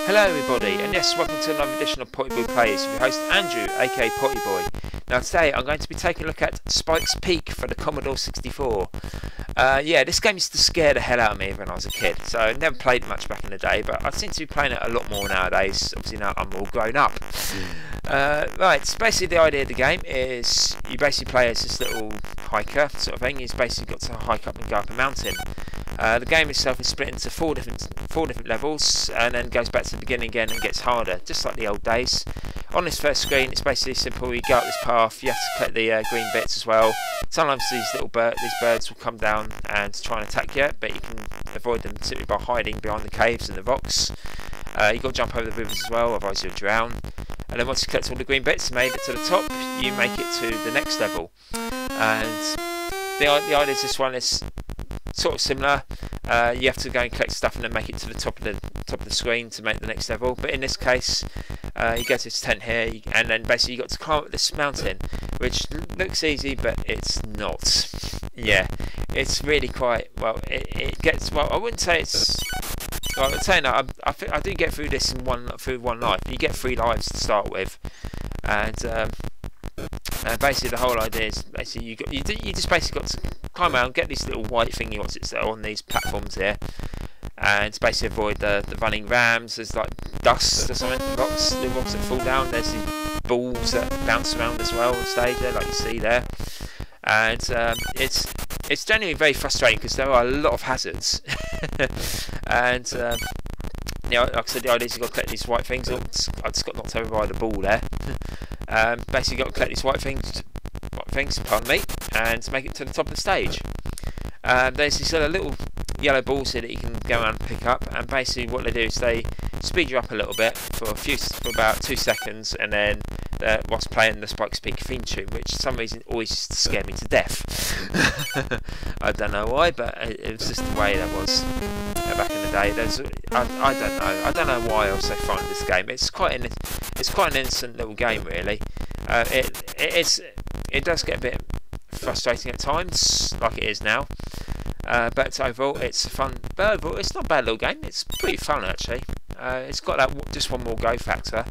Hello everybody, and yes, welcome to another edition of Pottyboy Plays with your host Andrew, aka Pottyboy. Now today I'm going to be taking a look at Spike's Peak for the Commodore 64. Yeah, this game used to scare the hell out of me when I was a kid, so I never played much back in the day, but I seem to be playing it a lot more nowadays. Obviously now I'm all grown up. Right, so basically the idea of the game is you basically play as this little hiker sort of thing. You've basically got to hike up and go up a mountain. The game itself is split into four different levels, and then goes back to the beginning again and gets harder, just like the old days. On this first screen, it's basically simple. You go up this path, you have to collect the green bits as well. Sometimes these birds will come down and try and attack you, but you can avoid them simply by hiding behind the caves and the rocks. You've got to jump over the rivers as well, otherwise you'll drown. And then once you collect all the green bits and made it to the top, you make it to the next level. And the idea is this one is sort of similar. You have to go and collect stuff and then make it to the top of the screen to make the next level. But in this case, you go to this tent here, and then basically you got to climb up this mountain, which looks easy, but it's not. Yeah, it's really quite well. It gets well. I wouldn't say it's. Well, I'm saying that I do get through this through one life. You get 3 lives to start with, and basically the whole idea is basically you just basically got to climb around, get these little white thingy that are on these platforms here, and basically avoid the running rams. There's like dust or something, little rocks that fall down. There's these balls that bounce around as well on stage there, like you see there, and it's generally very frustrating because there are a lot of hazards. And you know, like I said, the idea is you've got to collect these white things. I just got knocked over by the ball there. Basically, you've got to collect these white things, pardon me, and make it to the top of the stage. There's these little yellow balls here that you can go around and pick up, and basically what they do is they speed you up a little bit for about 2 seconds, and then whilst playing the Spike's Peak theme tune, which for some reason always used to scare me to death. I don't know why, but it was just the way that was back in the day. I don't know why I was so fond of this game. It's quite an innocent little game, really. It does get a bit frustrating at times, like it is now. But overall, it's fun. But overall, it's not a bad little game. It's pretty fun actually. It's got that just one more go factor,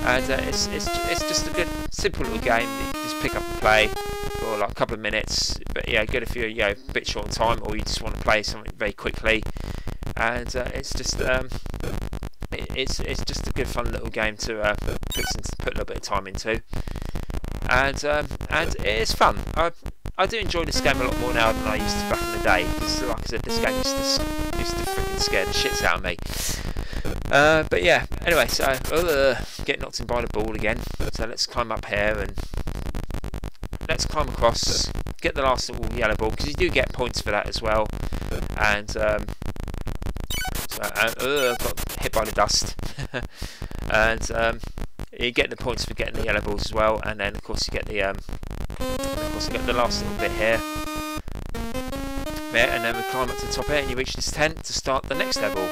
and it's just a good, simple little game that you can just pick up and play for like a couple of minutes. But yeah, good if you're a bit short on time, or you just want to play something very quickly. And it's just it's just a good, fun little game to put a little bit of time into, and it is fun. I do enjoy this game a lot more now than I used to back in the day, because like I said, this game used to freaking scare the shits out of me. But yeah, anyway, so get knocked in by the ball again. So let's climb up here and let's climb across, get the last little yellow ball, because you do get points for that as well. And got hit by the dust. And you get the points for getting the yellow balls as well, and then of course you get the last little bit here. And then we climb up to the top here, and you reach this tent to start the next level.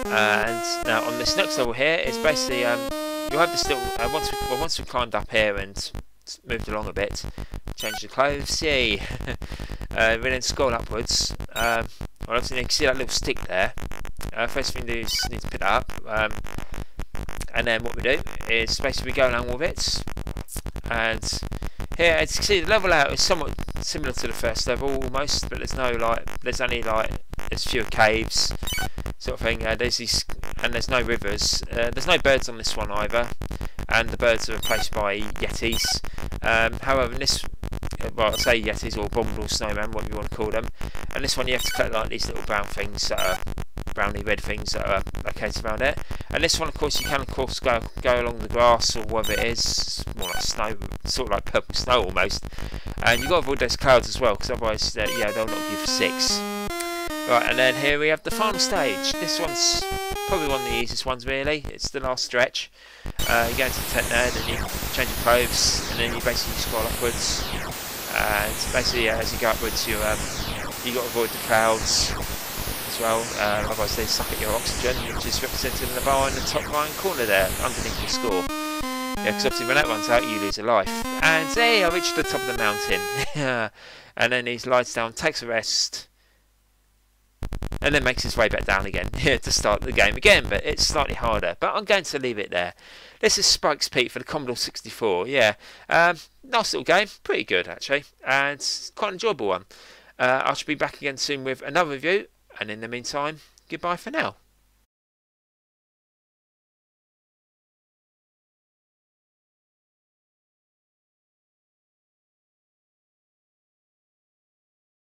And now on this next level here is basically you'll have this little once we've climbed up here and moved along a bit, change the clothes, yay. We then scroll upwards. Well, obviously you can see that little stick there. First thing we do is need to pick that up, and then what we do is basically we go along with it. And here, as you can see, the level out is somewhat similar to the first level almost, but there's fewer caves, sort of thing. There's no rivers. There's no birds on this one either, and the birds are replaced by yetis. However, in this, well, I say yetis or abominable snowmen, whatever you want to call them. And this one you have to collect like these little brown things that are browny red things that are located around it. And this one, of course, you can go along the grass or whatever it is. It's more like snow, sort of like purple snow almost. And you've got to avoid those clouds as well, because otherwise, they'll knock you for 6. Right, and then here we have the final stage. This one's probably one of the easiest ones, really. It's the last stretch. You go into the tent there, then you change your clothes, and then you basically scroll upwards. And basically, as you go upwards, you got to avoid the clouds as well. Otherwise, they suck at your oxygen, which is represented in the bar in the top right corner there, underneath your score. Yeah, because obviously when that runs out, you lose a life. And hey, I reached the top of the mountain. And then he lies down, takes a rest. and then makes his way back down again to start the game again, but it's slightly harder. But I'm going to leave it there. This is Spike's Peak for the Commodore 64. Yeah, nice little game, pretty good actually, and it's quite an enjoyable one. I shall be back again soon with another review, and in the meantime, goodbye for now.